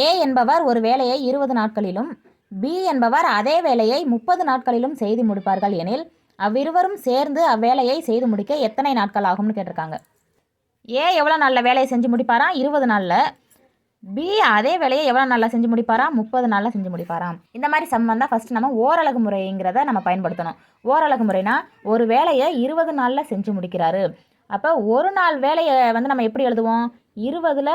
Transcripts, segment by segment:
ஏ என்பவர் ஒரு வேலையை 20 நாட்களிலும் பி என்பவர் அதே வேலையை 30 நாட்களிலும் செய்து முடிப்பார்கள் எனில் அவ்விருவரும் சேர்ந்து அவ்வேலையை செய்து முடிக்க எத்தனை நாட்கள் ஆகும்னு கேட்டிருக்காங்க. ஏ எவ்வளோ நாளில் வேலையை செஞ்சு முடிப்பாராம்? 20 நாளில். பி அதே வேலையை எவ்வளோ நாளில் செஞ்சு முடிப்பாராம்? 30 நாளில் செஞ்சு முடிப்பாராம். இந்த மாதிரி சம் வந்தால் ஃபஸ்ட்டு நம்ம ஓரலகு முறைங்கிறத நம்ம பயன்படுத்தணும். ஓரலகு முறைனா ஒரு வேலையை 20 நாளில் செஞ்சு முடிக்கிறாரு. அப்போ ஒரு நாள் வேலையை வந்து நம்ம எப்படி எழுதுவோம்? 20ல்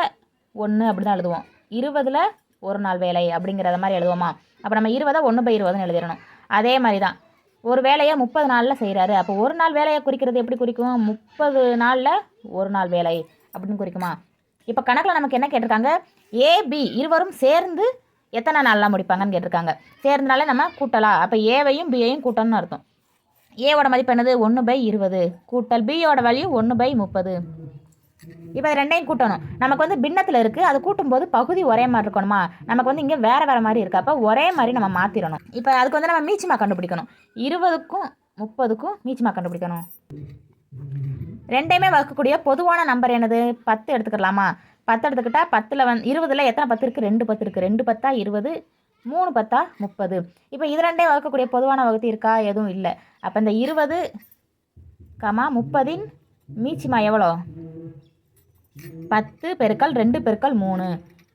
1 அப்படி தான் எழுதுவோம். 20ல் ஒரு நாள் வேலை அப்படிங்கிறத மாதிரி எழுதுவோமா? அப்போ நம்ம 20 1/20ன்னு எழுதிடணும். அதே மாதிரி தான் ஒரு வேலையை 30 நாளில் செய்கிறாரு. அப்போ ஒரு நாள் வேலையை குறிக்கிறது எப்படி குறிக்கும்? 30 நாளில் ஒரு நாள் வேலை அப்படின்னு குறிக்குமா? இப்போ கணக்கில் நமக்கு என்ன கேட்டிருக்காங்க? ஏபி இருவரும் சேர்ந்து எத்தனை நாளில் முடிப்பாங்கன்னு கேட்டிருக்காங்க. சேர்ந்தனால நம்ம கூட்டலாம். அப்போ ஏவையும் பியையும் கூட்டணும்னு அர்த்தம். ஏவோட மதிப்பு என்னது? 1/20 கூட்டல் பியோட வேல்யூ 1/30. இப்போ அது ரெண்டையும் கூட்டணும். நமக்கு வந்து பின்னத்தில் இருக்குது, அது கூட்டும்போது பகுதி ஒரே மாதிரி இருக்கணுமா? நமக்கு வந்து இங்கே வேறு வேறு மாதிரி இருக்குது. அப்போ ஒரே மாதிரி நம்ம மாற்றிடணும். இப்போ அதுக்கு வந்து நம்ம மீச்சிமா கண்டுபிடிக்கணும். 20க்கும் 30க்கும் மீச்சிமா கண்டுபிடிக்கணும். ரெண்டையுமே வகுக்கக்கூடிய பொதுவான நம்பர் என்னது? 10 எடுத்துக்கலாமா? 10 எடுத்துக்கிட்டால் 20ல் எத்தனை 10 இருக்குது? 2 10 இருக்குது. 2 10 20, 3 10 30. இப்போ இது ரெண்டையும் வகுக்கக்கூடிய பொதுவான வகுத்தி இருக்கா? எதுவும் இல்லை. அப்போ இந்த 20, 30 மீச்சிமா எவ்வளோ? 10 பெருக்கல் 2 பெருக்கல் 3.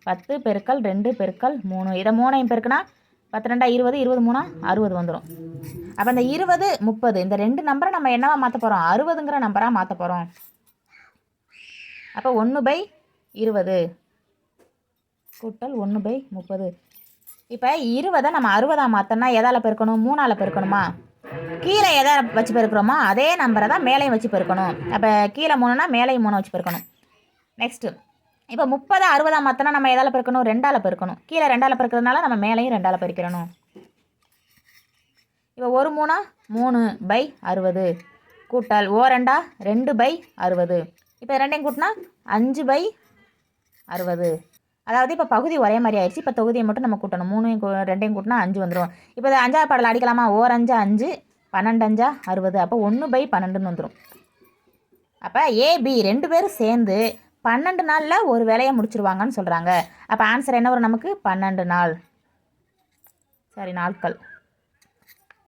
10 பெருக்கல் 2 பெருக்கல் 3. இதை 3ஐயும் பெருக்குனா 10 2 20, 20 3 60 வந்துடும். அப்போ இந்த 20 30 இந்த ரெண்டு நம்பரை நம்ம என்னவா மாற்ற போகிறோம்? 60ங்கிற நம்பராக மாற்ற போகிறோம். அப்போ 1/20 கூட்டல் 1/30. இப்போ 20 நம்ம 60 மாற்றோம்னா எதால் பெருக்கணும்? 3ஆல் பெருக்கணுமா? கீழே எதை வச்சு பெருக்கிறோமோ அதே நம்பரை தான் மேலையும் வச்சு பெருக்கணும். அப்போ கீழே 3னா மேலையும் 3 வச்சு பெருக்கணும். நெக்ஸ்ட்டு இப்போ 30 60 மாற்றினா நம்ம எதால் பெருக்கணும்? 2ஆல் பெருக்கணும். கீழே 2ஆல் பெருக்கிறதுனால நம்ம மேலையும் 2ஆல் பெருக்கிறணும். இப்போ 1 3 3/60 கூட்டல் 2 2/60. இப்போ ரெண்டையும் கூட்டினா 5/60. அதாவது இப்போ பகுதி ஒரே மாதிரி ஆயிடுச்சு. இப்போ தொகுதியை மட்டும் நம்ம கூட்டணும். 3 2 கூட்டினா 5 வந்துடும். இப்போ இது 5ஆவது பாடல் அடிக்கலாமா? 5 5 12 5 60. அப்போ 1/12ன்னு வந்துடும். அப்போ ஏபி 2 பேரும் சேர்ந்து 12 நாளில் ஒரு வேலையை முடிச்சிருவாங்கன்னு சொல்கிறாங்க. அப்போ ஆன்சர் என்ன வரும் நமக்கு? 12 நாள். சரி, நாட்கள்.